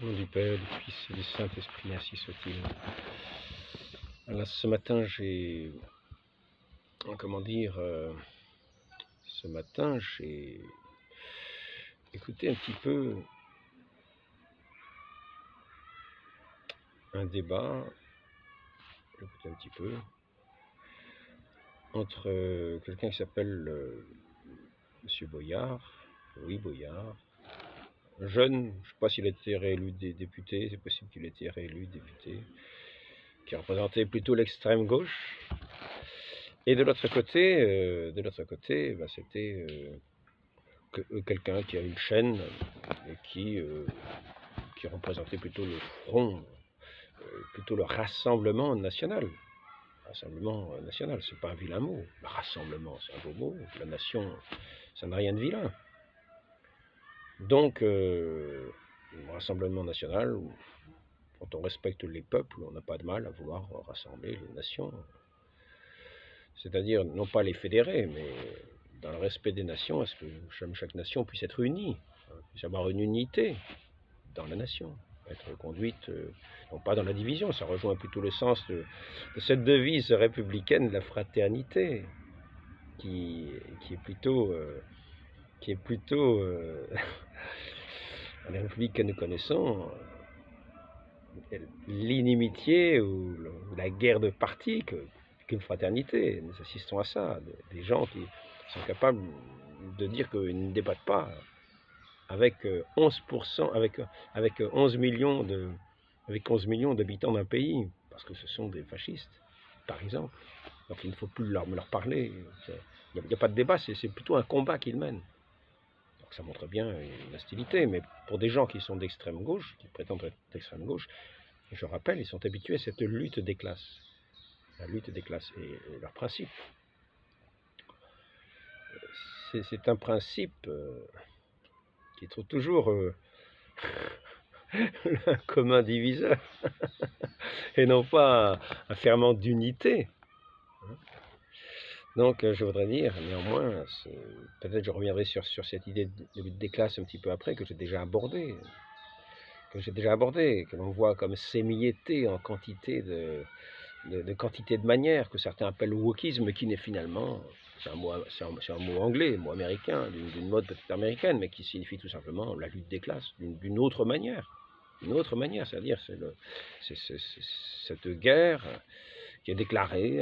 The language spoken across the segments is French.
Au nom du Père, du Fils et du Saint-Esprit, ainsi soit-il. Alors, ce matin, ce matin, j'ai écouté un petit peu un débat, entre quelqu'un qui s'appelle Monsieur Boyard, Louis Boyard, jeune, je ne sais pas s'il a été réélu député, c'est possible qu'il ait été réélu député, qui représentait plutôt l'extrême gauche. Et de l'autre côté, c'était quelqu'un qui a une chaîne et qui représentait plutôt le front, plutôt le Rassemblement national. Rassemblement national, c'est pas un vilain mot. Le rassemblement, c'est un beau mot. La nation, ça n'a rien de vilain. Donc, le Rassemblement national, quand on respecte les peuples, on n'a pas de mal à vouloir rassembler les nations. C'est-à-dire, non pas les fédérer, mais dans le respect des nations, est-ce que chaque nation puisse être unie, puisse avoir une unité dans la nation, être conduite, non pas dans la division, ça rejoint plutôt le sens de cette devise républicaine de la fraternité, qui est plutôt dans les républiques que nous connaissons, l'inimitié ou la guerre de partis qu'une fraternité. Nous assistons à ça, des gens qui sont capables de dire qu'ils ne débattent pas avec 11%, avec 11 millions d'habitants d'un pays, parce que ce sont des fascistes, par exemple. Donc il ne faut plus leur parler. Il n'y a pas de débat, c'est plutôt un combat qu'ils mènent. Donc ça montre bien une hostilité, mais pour des gens qui sont d'extrême gauche, qui prétendent être d'extrême gauche, je rappelle, ils sont habitués à cette lutte des classes. La lutte des classes et leur principe. C'est un principe qui trouve toujours un commun diviseur et non pas un ferment d'unité. Donc je voudrais dire néanmoins, peut-être je reviendrai sur cette idée de lutte des classes un petit peu après, que j'ai déjà abordée, que l'on voit comme s'émietter en quantité de manières, que certains appellent wokisme, mais qui n'est finalement, c'est un mot anglais, un mot américain, d'une mode peut-être américaine, mais qui signifie tout simplement la lutte des classes, d'une autre manière. Une autre manière, c'est-à-dire c'est cette guerre qui est déclarée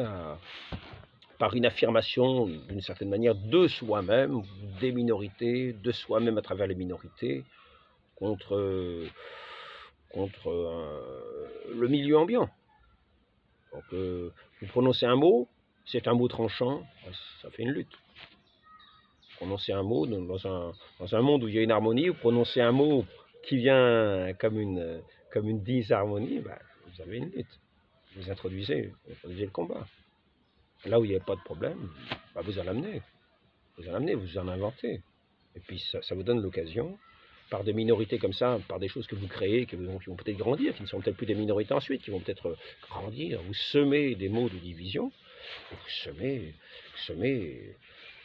par une affirmation, d'une certaine manière, de soi-même, des minorités, de soi-même à travers les minorités, contre le milieu ambiant. Donc, vous prononcez un mot, c'est un mot tranchant, ça fait une lutte. Vous prononcez un mot dans un monde où il y a une harmonie, vous prononcez un mot qui vient comme une disharmonie, ben, vous avez une lutte. Vous introduisez le combat. Là où il n'y a pas de problème, ben, vous en amenez. Vous en inventez. Et puis ça vous donne l'occasion, par des minorités comme ça, par des choses que vous créez, qui vont peut-être grandir, qui ne seront peut-être plus des minorités ensuite, qui vont peut-être grandir, vous semez des mots de division, et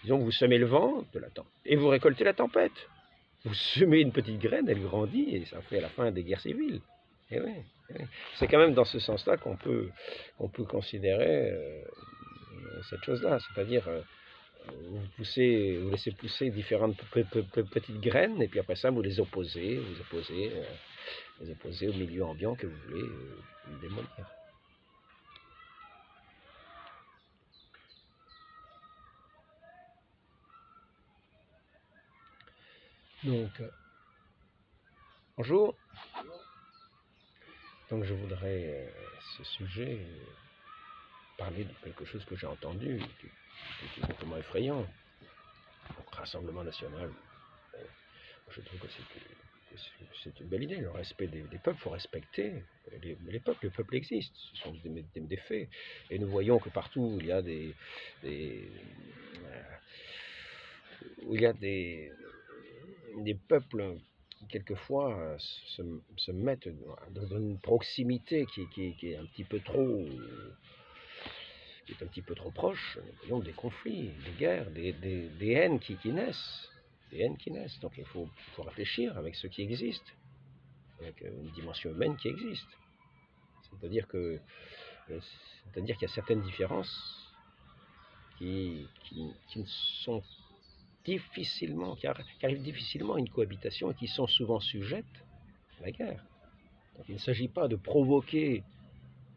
vous semez le vent de la tempête, et vous récoltez la tempête. Vous semez une petite graine, elle grandit, et ça fait à la fin des guerres civiles. Et oui. C'est quand même dans ce sens-là qu'on peut considérer cette chose-là, c'est-à-dire vous laissez pousser différentes petites graines, et puis après ça, vous les opposez au milieu ambiant que vous voulez démolir. Donc, bonjour. Donc je voudrais, ce sujet, parler de quelque chose que j'ai entendu, qui est complètement effrayant. Donc, Rassemblement national, je trouve que c'est une belle idée. Le respect des peuples, il faut respecter les peuples. Le peuple existe, ce sont des faits. Et nous voyons que partout il y a des peuples qui quelquefois se mettent dans une proximité qui est un petit peu trop proche. Nous voyons des conflits, des guerres, des haines qui naissent. Donc il faut réfléchir avec ce qui existe. avec une dimension humaine qui existe. C'est-à-dire que, qu'il y a certaines différences qui ne sont difficilement, qui arrivent difficilement à une cohabitation et qui sont souvent sujettes à la guerre. Donc il ne s'agit pas de provoquer,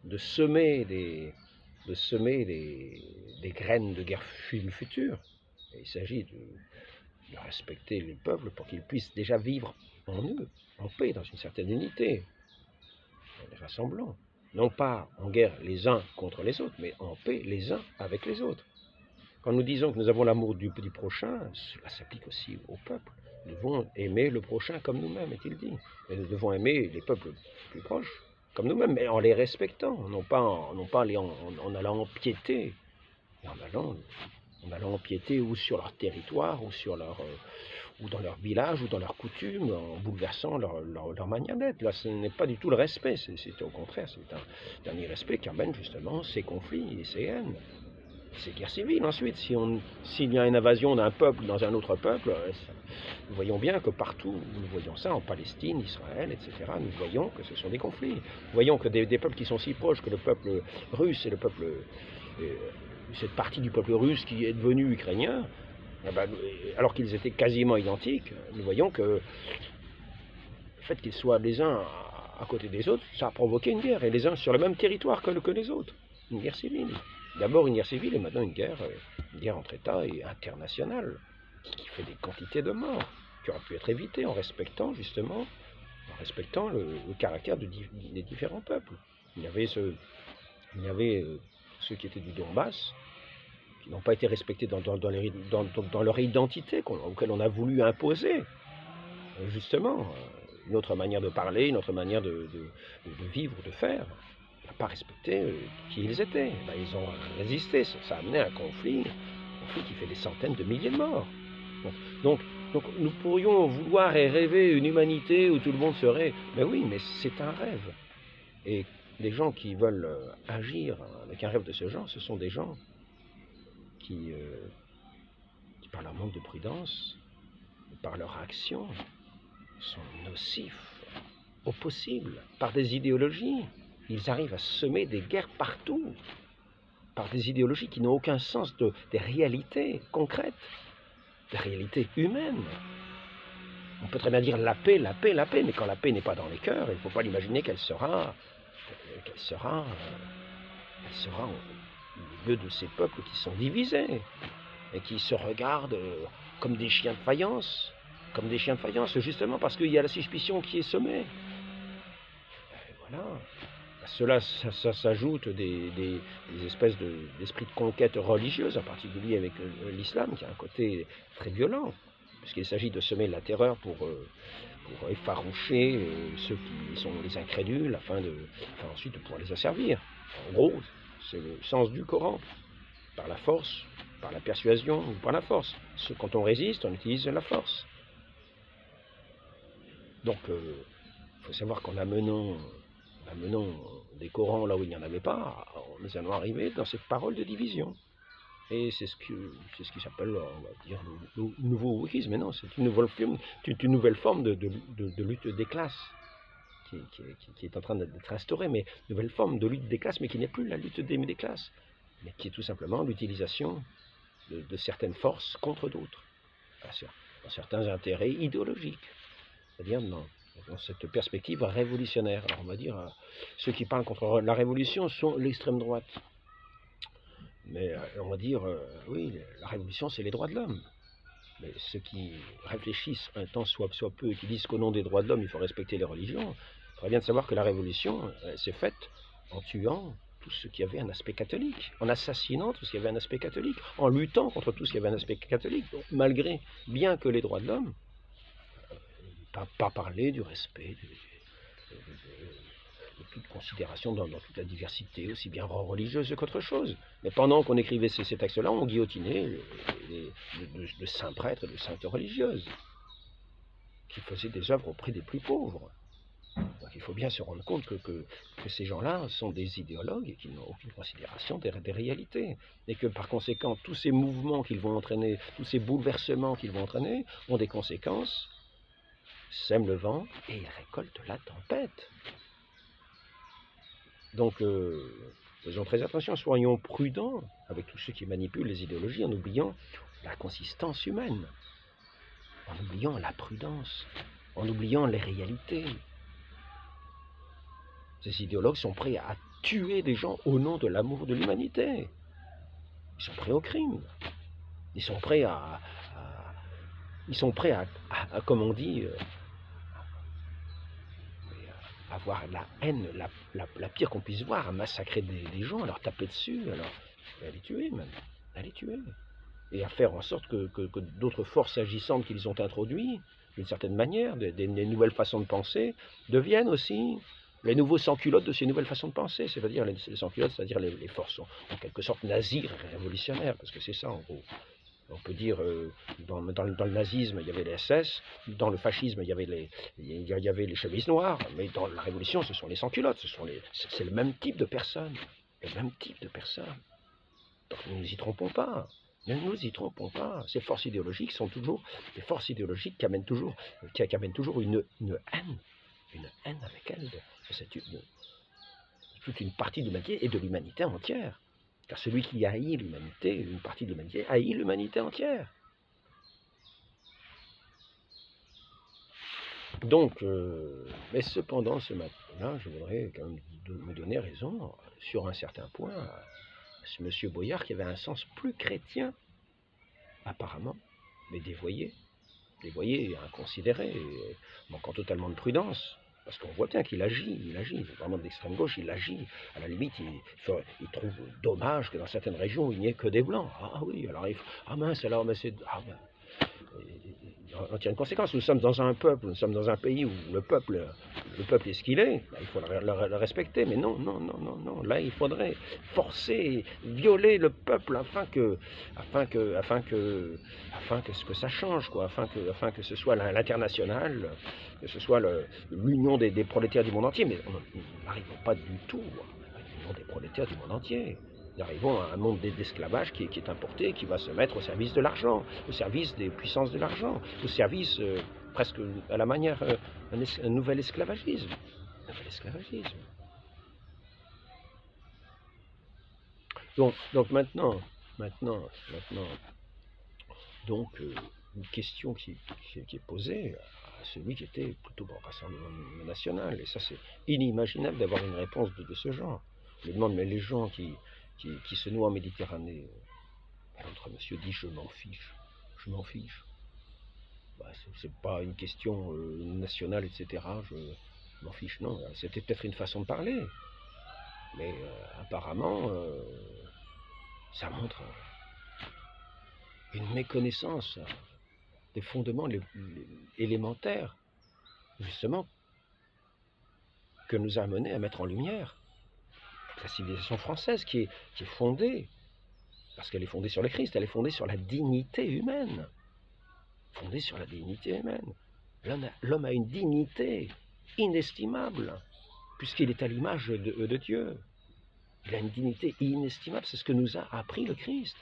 de semer des graines de guerre future. Et il s'agit de respecter les peuples pour qu'ils puissent déjà vivre en eux, en paix, dans une certaine unité, en les rassemblant. Non pas en guerre les uns contre les autres, mais en paix les uns avec les autres. Quand nous disons que nous avons l'amour du prochain, cela s'applique aussi au peuple. Nous devons aimer le prochain comme nous-mêmes, est-il dit. Et nous devons aimer les peuples plus proches comme nous-mêmes, mais en les respectant, non pas en allant empiéter, et en allant empiéter ou sur leur territoire, ou dans leur village, ou dans leurs coutumes, en bouleversant leur manière d'être. Là, ce n'est pas du tout le respect, c'est au contraire, c'est un irrespect qui amène justement ces conflits et ces haines. C'est guerre civile ensuite. S'il y a une invasion d'un peuple dans un autre peuple, nous voyons bien que partout, nous voyons ça en Palestine, Israël, etc., nous voyons que ce sont des conflits. Nous voyons que des peuples qui sont si proches, que le peuple russe et le peuple, cette partie du peuple russe qui est devenu ukrainien, alors qu'ils étaient quasiment identiques, nous voyons que le fait qu'ils soient les uns à côté des autres, ça a provoqué une guerre, et les uns sur le même territoire que les autres, une guerre civile. D'abord une guerre civile et maintenant une guerre entre États et internationale, qui fait des quantités de morts, qui auraient pu être évitées en respectant justement, le caractère des différents peuples. Il y avait ceux qui étaient du Donbass, qui n'ont pas été respectés dans leur identité, auquel on a voulu imposer, justement, une autre manière de parler, une autre manière de vivre, de faire. Pas respecté qui ils étaient. Ils ont résisté, ça a amené à un conflit qui fait des centaines de milliers de morts. Donc nous pourrions vouloir et rêver une humanité où tout le monde serait... Mais oui, mais c'est un rêve. Et les gens qui veulent agir avec un rêve de ce genre, ce sont des gens qui par leur manque de prudence, par leur action, sont nocifs au possible, par des idéologies. Ils arrivent à semer des guerres partout, par des idéologies qui n'ont aucun sens des réalités concrètes, des réalités humaines. On peut très bien dire la paix, mais quand la paix n'est pas dans les cœurs, il ne faut pas l'imaginer qu'elle sera au milieu de ces peuples qui sont divisés, et qui se regardent comme des chiens de faïence, justement parce qu'il y a la suspicion qui est semée. Et voilà. Cela, ça s'ajoute des espèces d'esprit de conquête religieuse, en particulier avec l'islam, qui a un côté très violent, puisqu'il s'agit de semer la terreur pour effaroucher ceux qui sont les incrédules, afin ensuite de pouvoir les asservir. En gros, c'est le sens du Coran, par la force, par la persuasion ou par la force. Quand on résiste, on utilise la force. Donc, il faut savoir qu'en amenant des Corans là où il n'y en avait pas, nous allons arriver dans cette parole de division. Et c'est ce qui s'appelle, on va dire, le nouveau wokisme. Mais non, c'est une nouvelle forme de lutte des classes qui est en train d'être instaurée, mais une nouvelle forme de lutte des classes, mais qui n'est plus la lutte des classes, mais qui est tout simplement l'utilisation de certaines forces contre d'autres, dans certains intérêts idéologiques, c'est-à-dire dans cette perspective révolutionnaire. Alors on va dire, ceux qui parlent contre la révolution sont l'extrême droite. Mais on va dire, oui, la révolution c'est les droits de l'homme. Mais ceux qui réfléchissent un temps soit peu et qui disent qu'au nom des droits de l'homme il faut respecter les religions, il faudrait bien savoir que la révolution s'est faite en tuant tout ce qui avait un aspect catholique, en assassinant tout ce qui avait un aspect catholique, en luttant contre tout ce qui avait un aspect catholique, donc, malgré bien que les droits de l'homme, pas parler du respect de toute considération dans toute la diversité, aussi bien religieuse qu'autre chose. Mais pendant qu'on écrivait ces textes-là, on guillotinait de saints prêtres et de saintes religieuses qui faisaient des œuvres auprès des plus pauvres. Donc il faut bien se rendre compte que ces gens-là sont des idéologues et qui n'ont aucune considération des réalités. Et que par conséquent, tous ces mouvements qu'ils vont entraîner, tous ces bouleversements qu'ils vont entraîner, ont des conséquences sème le vent et il récolte la tempête. Donc, faisons très attention, soyons prudents avec tous ceux qui manipulent les idéologies en oubliant la consistance humaine, en oubliant la prudence, en oubliant les réalités. Ces idéologues sont prêts à tuer des gens au nom de l'amour de l'humanité. Ils sont prêts au crime. Ils sont prêts comme on dit, avoir la haine, la pire qu'on puisse voir, à massacrer des gens, à leur taper dessus, à les tuer même, à les tuer. Et à faire en sorte que d'autres forces agissantes qu'ils ont introduites, d'une certaine manière, des nouvelles façons de penser, deviennent aussi les nouveaux sans-culottes de ces nouvelles façons de penser, c'est-à-dire les sans-culottes, c'est-à-dire les forces en quelque sorte nazies révolutionnaires, parce que c'est ça en gros. On peut dire, dans le nazisme, il y avait les SS, dans le fascisme, il y avait les chemises noires, mais dans la révolution, ce sont les sans-culottes, c'est le même type de personnes, le même type de personnes. Donc ne nous y trompons pas. Ne nous y trompons pas. Ces forces idéologiques sont toujours des forces idéologiques qui amènent toujours une haine avec elles. C'est toute une partie de l'humanité et de l'humanité entière. Car celui qui haït l'humanité, une partie de l'humanité, haït l'humanité entière. Donc, mais cependant, ce matin-là, je voudrais quand même me donner raison sur un certain point à ce monsieur Boyard qui avait un sens plus chrétien, apparemment, mais dévoyé inconsidéré, manquant totalement de prudence. Parce qu'on voit bien qu'il agit, vraiment de l'extrême gauche, il agit. À la limite, il trouve dommage que dans certaines régions, il n'y ait que des blancs. Ah oui, alors mince, alors, mais c'est... on tire une conséquence. Nous sommes dans un peuple, nous sommes dans un pays où le peuple est ce qu'il est. Là, il faut le respecter, mais non. Là, il faudrait forcer, violer le peuple afin que ça change, quoi, afin que ce soit l'international, que ce soit l'union des prolétaires du monde entier. Mais nous n'arrivons pas du tout à l'union des prolétaires du monde entier. Nous arrivons à un monde d'esclavage qui est importé, qui va se mettre au service de l'argent, au service des puissances de l'argent, au service presque à la manière un nouvel esclavagisme. Donc maintenant, donc une question qui est posée à celui qui était plutôt pour le Rassemblement national, et ça c'est inimaginable d'avoir une réponse de ce genre. Je me demande, mais les gens qui se noient en Méditerranée, l'autre monsieur dit je m'en fiche. Bah, c'est pas une question nationale, etc. Je m'en fiche, non. C'était peut-être une façon de parler, mais apparemment, ça montre une méconnaissance des fondements élémentaires, justement, que nous a amené à mettre en lumière la civilisation française qui est fondée, parce qu'elle est fondée sur le Christ, elle est fondée sur la dignité humaine. L'homme a une dignité inestimable, puisqu'il est à l'image de Dieu. Il a une dignité inestimable, c'est ce que nous a appris le Christ.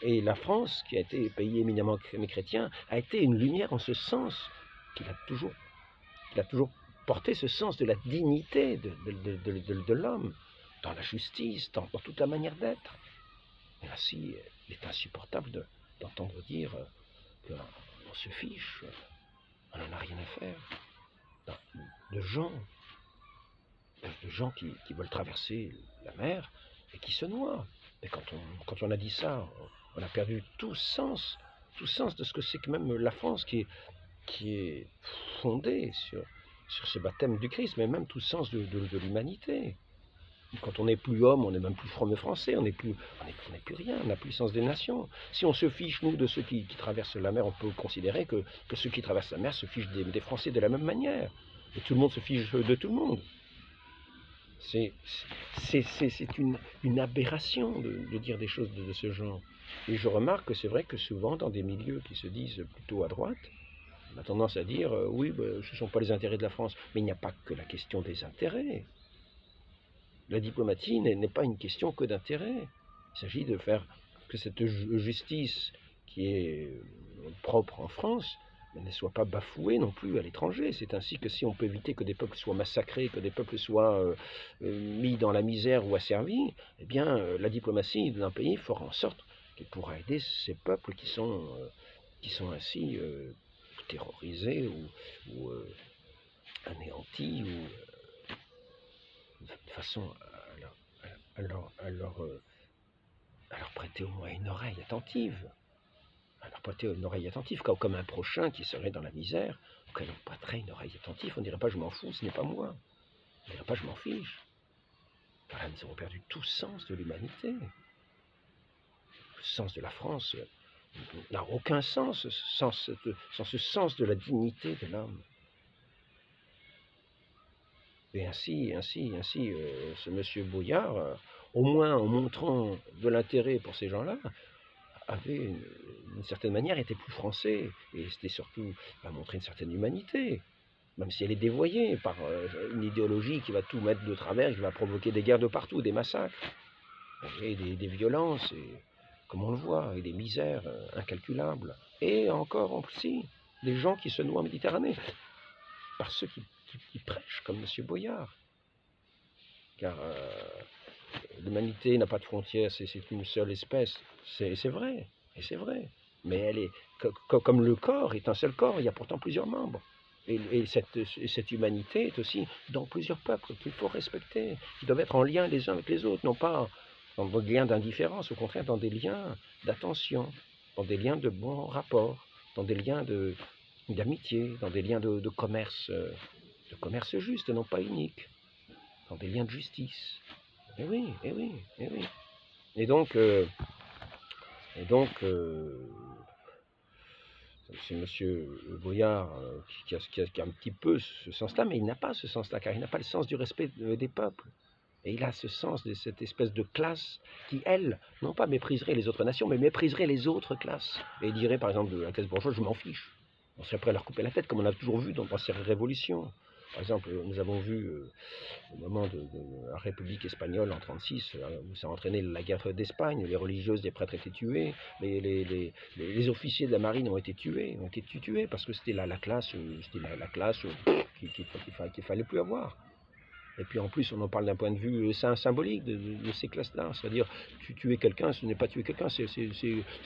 Et la France, qui a été pays éminemment chrétien, a été une lumière en ce sens, qu'il a toujours porté ce sens de la dignité de l'homme, dans la justice, dans toute la manière d'être. Et ainsi, il est insupportable d'entendre dire qu'on se fiche, on n'en a rien à faire. De gens qui veulent traverser la mer et qui se noient. Et quand on a dit ça, on a perdu tout sens de ce que c'est que même la France qui est fondée sur ce baptême du Christ, mais même tout sens de l'humanité. Quand on n'est plus homme, on n'est même plus français, on n'est plus rien, on n'a plus le sens des nations. Si on se fiche, nous, de ceux qui traversent la mer, on peut considérer que ceux qui traversent la mer se fichent des Français de la même manière. Et tout le monde se fiche de tout le monde. C'est une aberration de dire des choses de ce genre. Et je remarque que c'est vrai que souvent, dans des milieux qui se disent plutôt à droite, on a tendance à dire oui, ce ne sont pas les intérêts de la France. Mais il n'y a pas que la question des intérêts. La diplomatie n'est pas une question que d'intérêt. Il s'agit de faire que cette justice qui est propre en France ne soit pas bafouée non plus à l'étranger. C'est ainsi que si on peut éviter que des peuples soient massacrés, que des peuples soient mis dans la misère ou asservis, eh bien la diplomatie d'un pays fera en sorte qu'elle pourra aider ces peuples qui sont ainsi terrorisés ou anéantis ou de façon à leur prêter au moins une oreille attentive. À leur prêter une oreille attentive, comme un prochain qui serait dans la misère, auquel on prêterait une oreille attentive. On ne dirait pas je m'en fous, ce n'est pas moi. On ne dirait pas je m'en fiche. Car là, nous avons perdu tout sens de l'humanité. Le sens de la France n'a aucun sens sans ce sens de la dignité de l'homme. Et ainsi, ce monsieur Boyard, au moins en montrant de l'intérêt pour ces gens-là, avait, d'une certaine manière, été plus français, et c'était surtout montrer une certaine humanité, même si elle est dévoyée par une idéologie qui va tout mettre de travers, qui va provoquer des guerres de partout, des massacres, et des violences, et, comme on le voit, et des misères incalculables, et encore aussi, des gens qui se noient en Méditerranée, par ceux qui prêchent comme M. Boyard, car l'humanité n'a pas de frontières, c'est une seule espèce, c'est vrai, mais elle est, comme le corps est un seul corps, il y a pourtant plusieurs membres, et cette humanité est aussi dans plusieurs peuples qu'il faut respecter, qui doivent être en lien les uns avec les autres, non pas dans des liens d'indifférence, au contraire dans des liens d'attention, dans des liens de bons rapports, dans des liens d'amitié, dans des liens de commerce juste, non pas unique, dans des liens de justice. Eh oui. Et donc, c'est M. Boyard qui a un petit peu ce sens-là, mais il n'a pas ce sens-là, car il n'a pas le sens du respect des peuples. Et il a ce sens de cette espèce de classe qui, elle, non pas mépriserait les autres nations, mais mépriserait les autres classes. Et il dirait, par exemple, de la classe bourgeoise, je m'en fiche. On serait prêt à leur couper la tête, comme on a toujours vu dans ces révolutions. Par exemple, nous avons vu au moment de la République espagnole en 1936, où ça a entraîné la guerre d'Espagne, les religieuses, les prêtres étaient tués, les officiers de la marine ont été tués parce que c'était la classe qu'il fallait plus avoir. Et puis en plus, on en parle d'un point de vue symbolique de ces classes-là. C'est-à-dire, tuer quelqu'un, ce n'est pas tuer quelqu'un, c'est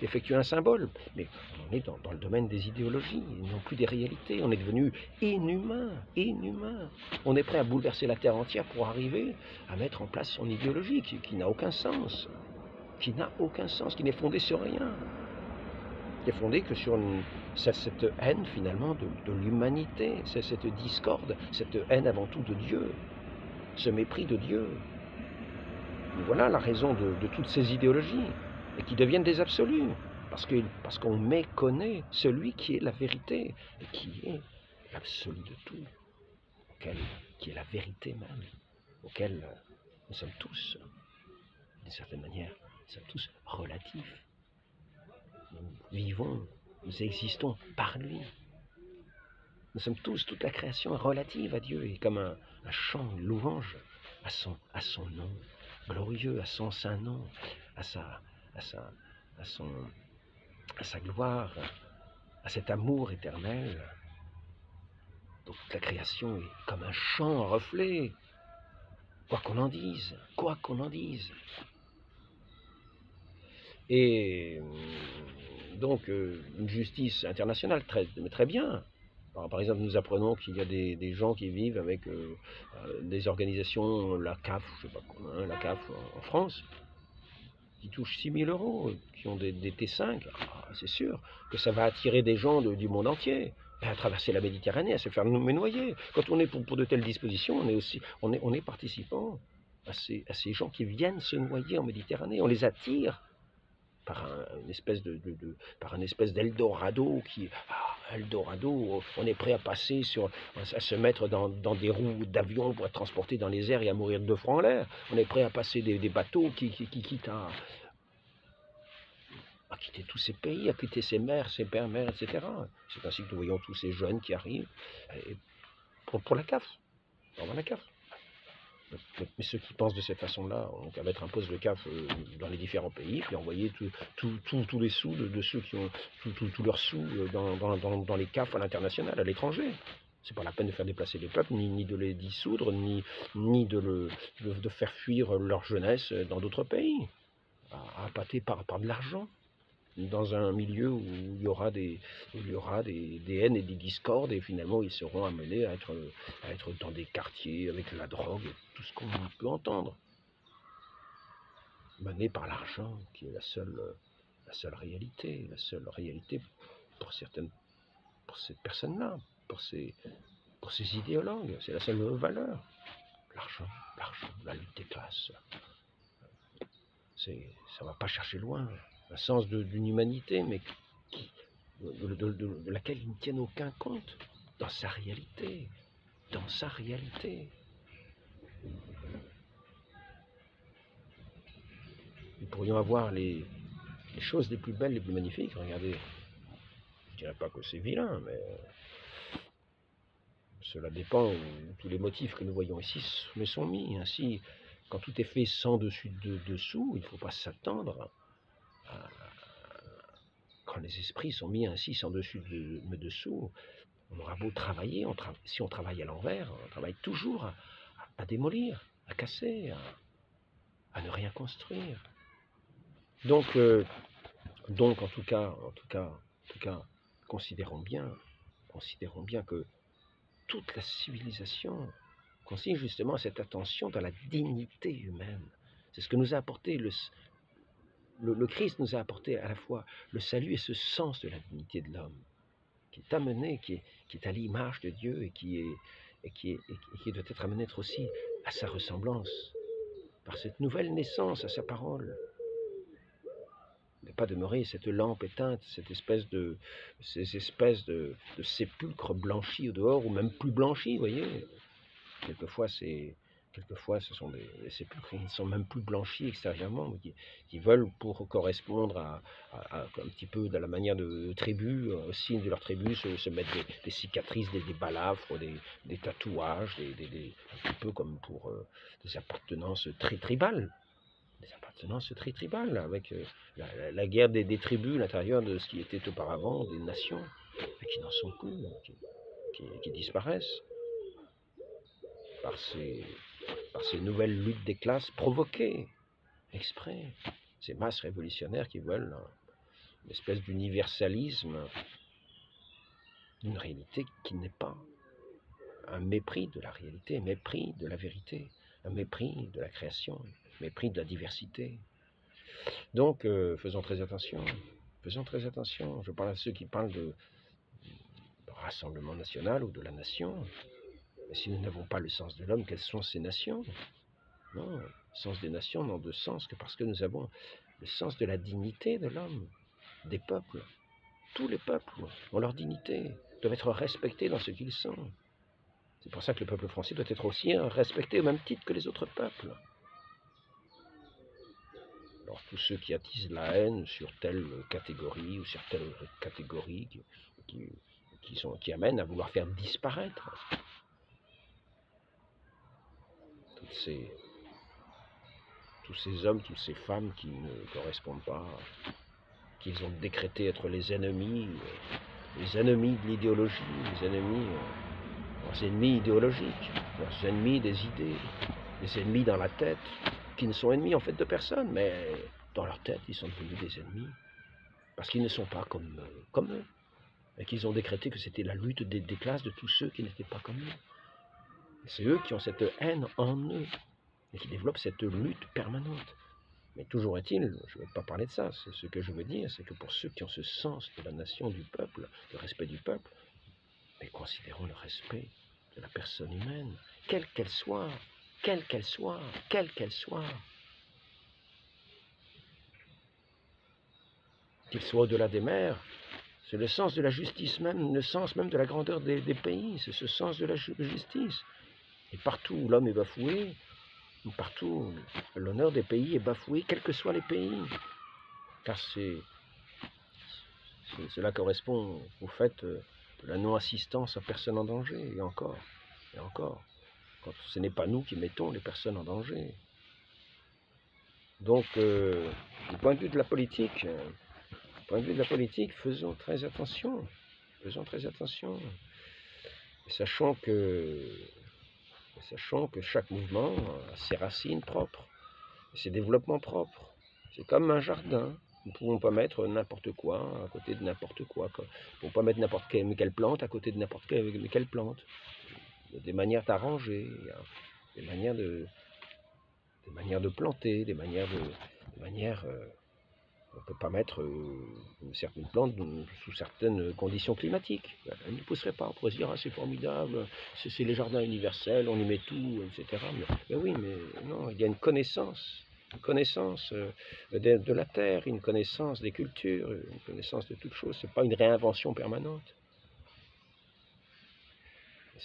effectuer un symbole. Mais on est dans le domaine des idéologies, non plus des réalités. On est devenu inhumain. On est prêt à bouleverser la terre entière pour arriver à mettre en place son idéologie qui n'a aucun sens. Qui n'est fondée sur rien. Qui est fondée que sur cette haine finalement de l'humanité, cette discorde, cette haine avant tout de Dieu. Ce mépris de Dieu. Voilà la raison de toutes ces idéologies, et qui deviennent des absolus, parce qu'on méconnaît celui qui est la vérité, et qui est l'absolu de tout, qui est la vérité même, auquel nous sommes tous, d'une certaine manière, nous sommes tous relatifs. Nous vivons, nous existons par lui. Nous sommes tous, toute la création est relative à Dieu, et comme un chant, une louange à son nom glorieux, à son saint nom, à sa gloire, à cet amour éternel. Donc toute la création est comme un chant, un reflet, quoi qu'on en dise. Et donc une justice internationale très bien. Par exemple, nous apprenons qu'il y a des gens qui vivent avec des organisations, la CAF, je sais pas comment, la CAF en France, qui touchent 6 000 €, qui ont des T5. C'est sûr que ça va attirer des gens du monde entier à traverser la Méditerranée, à se faire noyer. Quand on est pour de telles dispositions, on est participant à ces gens qui viennent se noyer en Méditerranée. On les attire par une espèce d'Eldorado Eldorado, on est prêt à passer à se mettre dans des roues d'avion pour être transporté dans les airs et à mourir de 2 francs en l'air. On est prêt à passer des bateaux qui quittent à quitter tous ces pays, à quitter ses mers, ses pères-mères, etc. C'est ainsi que nous voyons tous ces jeunes qui arrivent pour la CAF, pour la CAF. Mais ceux qui pensent de cette façon-là ont qu'à mettre un poste de CAF dans les différents pays, puis envoyer tous les sous de ceux qui ont tous leurs sous dans les CAF à l'international, à l'étranger. C'est pas la peine de faire déplacer les peuples, ni de les dissoudre, ni de faire fuir leur jeunesse dans d'autres pays, à appâter par de l'argent, dans un milieu où il y aura des haines et des discordes, et finalement ils seront amenés à être dans des quartiers avec la drogue, et tout ce qu'on peut entendre, menés par l'argent, qui est la seule réalité pour cette personne-là, pour ces idéologues, c'est la seule valeur. L'argent, la lutte des classes, ça ne va pas chercher loin, un sens d'une humanité, mais de laquelle ils ne tiennent aucun compte dans sa réalité. Nous pourrions avoir les choses les plus belles, les plus magnifiques. Regardez, je ne dirais pas que c'est vilain, mais cela dépend où tous les motifs que nous voyons ici me sont mis. Ainsi, quand tout est fait sans dessus dessous, il ne faut pas s'attendre à... Quand les esprits sont mis ainsi sans dessus dessous, on aura beau travailler, si on travaille à l'envers, on travaille toujours à démolir, à casser, à ne rien construire. Donc en tout cas, considérons bien que toute la civilisation consiste justement à cette attention dans la dignité humaine. C'est ce que nous a apporté le Christ nous a apporté à la fois le salut et ce sens de la dignité de l'homme, qui est amené, qui est à l'image de Dieu et qui doit être amené aussi à sa ressemblance, par cette nouvelle naissance à sa parole. Ne pas demeurer cette lampe éteinte, ces espèces de sépulcres blanchis au dehors, ou même plus blanchis, vous voyez. Quelquefois, ce sont des sépulcres qui ne sont même plus blanchis extérieurement, qui veulent, pour correspondre à un petit peu de la manière de tribu, au signe de leur tribu, se mettre des cicatrices, des balafres, des tatouages, un peu comme pour des appartenances tribales. Des appartenances tribales, avec la guerre des tribus à l'intérieur de ce qui était auparavant des nations, mais qui n'en sont plus, qui disparaissent par ces nouvelles luttes des classes provoquées, exprès, ces masses révolutionnaires qui veulent une espèce d'universalisme, une réalité qui n'est pas, un mépris de la réalité, un mépris de la vérité, un mépris de la création, un mépris de la diversité. Donc, faisons très attention. Je parle à ceux qui parlent de rassemblement national ou de la nation. Mais si nous n'avons pas le sens de l'homme, quelles sont ces nations? Non, le sens des nations n'ont de sens que parce que nous avons le sens de la dignité de l'homme, des peuples. Tous les peuples ont leur dignité, doivent être respectés dans ce qu'ils sont. C'est pour ça que le peuple français doit être aussi respecté au même titre que les autres peuples. Alors tous ceux qui attisent la haine sur telle catégorie ou sur telle catégorie qui amènent à vouloir faire disparaître tous ces hommes, toutes ces femmes qui ne correspondent pas, qu'ils ont décrété être les ennemis de l'idéologie, leurs ennemis idéologiques, leurs ennemis des idées, les ennemis dans la tête, qui ne sont ennemis en fait de personne, mais dans leur tête, ils sont devenus des ennemis, parce qu'ils ne sont pas comme eux, et qu'ils ont décrété que c'était la lutte des classes de tous ceux qui n'étaient pas comme eux. C'est eux qui ont cette haine en eux, et qui développent cette lutte permanente. Mais toujours est-il, je ne veux pas parler de ça, ce que je veux dire, c'est que pour ceux qui ont ce sens de la nation, du peuple, le respect du peuple, mais considérons le respect de la personne humaine, quelle qu'elle soit, quelle qu'elle soit, quelle qu'elle soit. Qu'il soit au-delà des mers, c'est le sens de la justice même, le sens même de la grandeur des pays, c'est ce sens de la justice. Et partout où l'homme est bafoué, partout l'honneur des pays est bafoué, quels que soient les pays. Car cela correspond au fait de la non-assistance à personne en danger, et encore, quand ce n'est pas nous qui mettons les personnes en danger. Donc, du point de vue de la politique, faisons très attention. Faisons très attention. Et sachant que chaque mouvement a ses racines propres, ses développements propres. C'est comme un jardin. Nous ne pouvons pas mettre n'importe quoi à côté de n'importe quoi. Nous ne pouvons pas mettre n'importe quelle plante à côté de n'importe quelle plante. Il y a des manières d'arranger, il y a des manières de planter, on ne peut pas mettre certaines plantes sous certaines conditions climatiques. Elles ne pousseraient pas. On pourrait se dire, ah, c'est formidable, c'est les jardins universels, on y met tout, etc. Mais oui, mais non, il y a une connaissance de la terre, une connaissance des cultures, une connaissance de toutes choses. Ce n'est pas une réinvention permanente.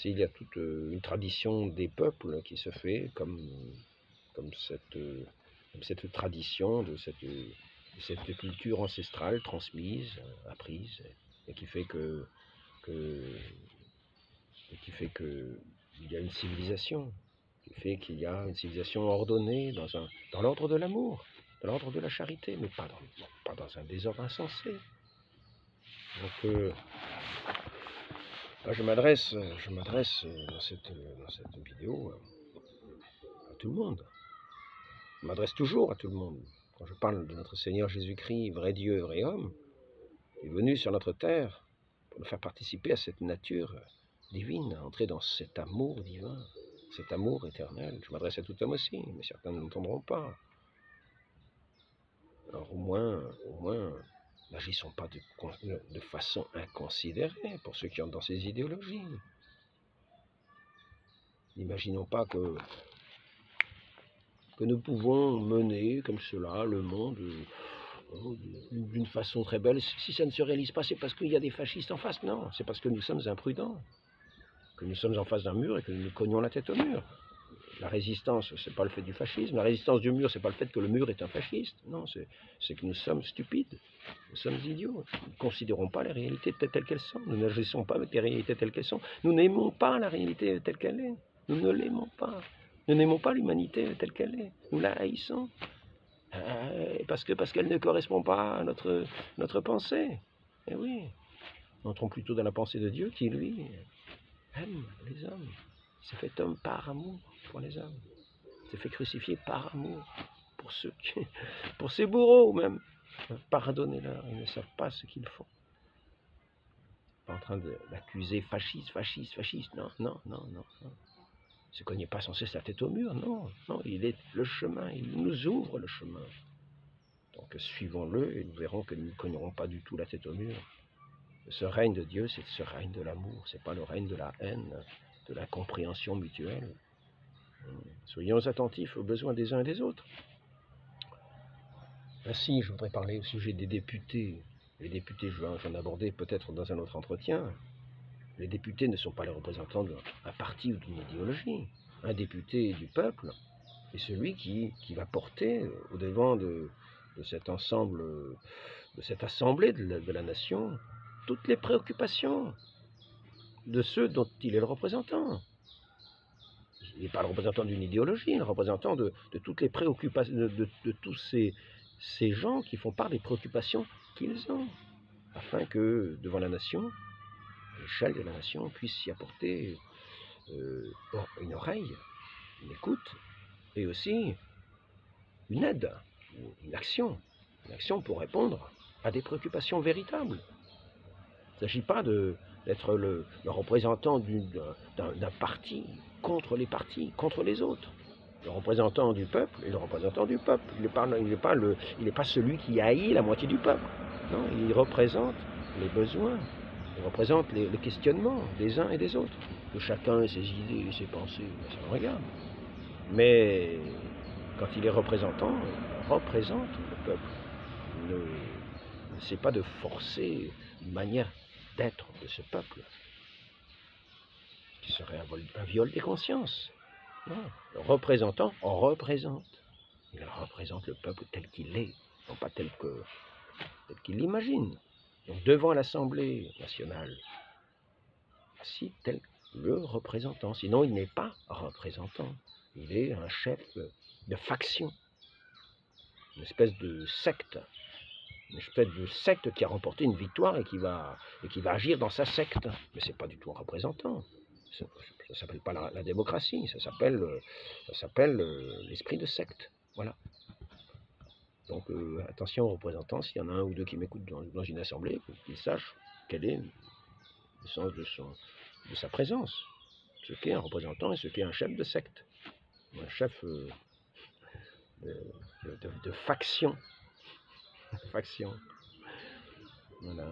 Il y a toute une tradition des peuples qui se fait comme cette tradition de cette culture ancestrale transmise, apprise, et qui fait que il y a une civilisation, qui fait qu'il y a une civilisation ordonnée dans l'ordre de l'amour, dans l'ordre de la charité, mais pas dans un désordre insensé. Donc, je m'adresse dans cette vidéo à tout le monde. Je m'adresse toujours à tout le monde. Quand je parle de notre Seigneur Jésus-Christ, vrai Dieu, vrai homme, il est venu sur notre terre pour nous faire participer à cette nature divine, à entrer dans cet amour divin, cet amour éternel. Je m'adresse à tout homme aussi, mais certains ne l'entendront pas. Alors au moins, n'agissons pas de façon inconsidérée pour ceux qui entrent dans ces idéologies. N'imaginons pas que nous pouvons mener comme cela le monde d'une façon très belle. Si ça ne se réalise pas, c'est parce qu'il y a des fascistes en face. Non, c'est parce que nous sommes imprudents, que nous sommes en face d'un mur et que nous nous cognons la tête au mur. La résistance, c'est pas le fait du fascisme. La résistance du mur, c'est pas le fait que le mur est un fasciste. Non, c'est que nous sommes stupides, nous sommes idiots. Nous ne considérons pas les réalités telles qu'elles sont. Nous n'agissons pas avec les réalités telles qu'elles sont. Nous n'aimons pas la réalité telle qu'elle est. Nous ne l'aimons pas. Nous n'aimons pas l'humanité telle qu'elle est. Nous la haïssons. Parce qu'elle ne correspond pas à notre pensée. Eh oui. Entrons plutôt dans la pensée de Dieu qui, lui, aime les hommes. Il s'est fait homme par amour pour les hommes. Il s'est fait crucifier par amour pour ses bourreaux même. Pardonnez-leur, ils ne savent pas ce qu'ils font. Pas en train d'accuser fasciste. Non. Se cognez pas sans cesse la tête au mur, non, il est le chemin, il nous ouvre le chemin. Donc suivons-le et nous verrons que nous ne cognerons pas du tout la tête au mur. Ce règne de Dieu, c'est ce règne de l'amour, c'est pas le règne de la haine, de la compréhension mutuelle. Soyons attentifs aux besoins des uns et des autres. Ainsi, je voudrais parler au sujet des députés. Les députés, j'en abordais peut-être dans un autre entretien. Les députés ne sont pas les représentants d'un parti ou d'une idéologie. Un député du peuple est celui qui va porter au devant de cet ensemble, de cette assemblée de la nation, toutes les préoccupations de ceux dont il est le représentant. Il n'est pas le représentant d'une idéologie, il est le représentant de toutes les préoccupations, de tous ces gens qui font part des préoccupations qu'ils ont, afin que, devant la nation, l'échelle de la nation puisse y apporter une oreille, une écoute, et aussi une aide, une action pour répondre à des préoccupations véritables. Il ne s'agit pas d'être le représentant d'un parti contre les partis, contre les autres. Le représentant du peuple est le représentant du peuple. Il n'est pas celui qui haït la moitié du peuple. Non, il représente les besoins. Il représente les questionnements des uns et des autres. Que chacun ait ses idées et ses pensées, ça le regarde. Mais quand il est représentant, il représente le peuple. Il ne sait pas de forcer une manière d'être de ce peuple, qui serait un viol des consciences. Non. Le représentant en représente. Il représente le peuple tel qu'il est, non pas tel qu'il l'imagine. Donc devant l'Assemblée nationale, assis tel le représentant. Sinon, il n'est pas représentant. Il est un chef de faction, une espèce de secte. Une espèce de secte qui a remporté une victoire et qui va agir dans sa secte. Mais ce n'est pas du tout un représentant. Ça ne s'appelle pas la démocratie, ça s'appelle l'esprit de secte. Voilà. Donc attention aux représentants, s'il y en a un ou deux qui m'écoutent dans une assemblée, qu'ils sachent quel est le sens de sa présence. Ce qu'est un représentant et ce qu'est un chef de secte. Un chef de faction. Faction. Voilà.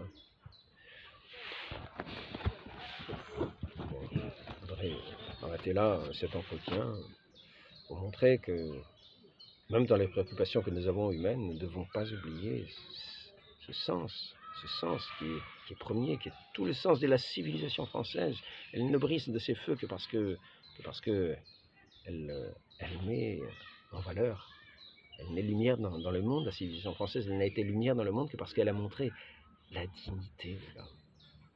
Bon, je voudrais arrêter là cet entretien pour montrer que même dans les préoccupations que nous avons humaines, nous ne devons pas oublier ce sens qui est premier, qui est tout le sens de la civilisation française. Elle ne brise de ses feux que parce que elle met en valeur, elle met lumière dans le monde. La civilisation française, elle n'a été lumière dans le monde que parce qu'elle a montré la dignité de l'homme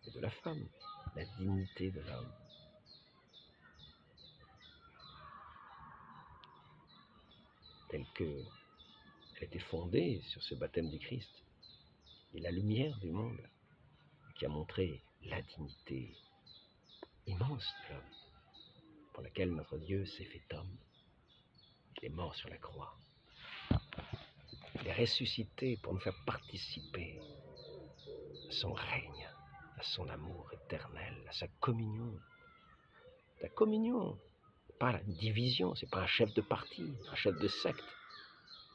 et de la femme, la dignité de l'homme. Telle qu'elle était fondée sur ce baptême du Christ et la lumière du monde qui a montré la dignité immense de l'homme, pour laquelle notre Dieu s'est fait homme. Il est mort sur la croix. Il est ressuscité pour nous faire participer à son règne, à son amour éternel, à sa communion. La communion, pas la division, c'est pas un chef de parti, un chef de secte.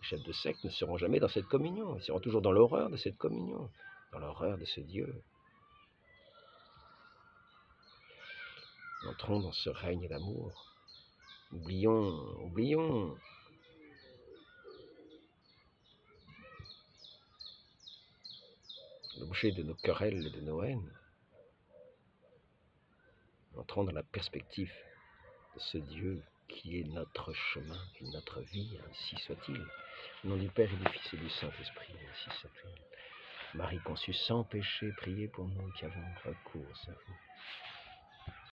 Les chefs de secte ne seront jamais dans cette communion, ils seront toujours dans l'horreur de cette communion, dans l'horreur de ce Dieu. Entrons dans ce règne d'amour. Oublions l'objet de nos querelles et de nos haines. Entrons dans la perspective de ce Dieu qui est notre chemin et notre vie, ainsi soit-il. Au nom du Père et du Fils et du Saint-Esprit, ainsi soit-il. Marie conçue sans péché, priez pour nous qui avons recours à vous.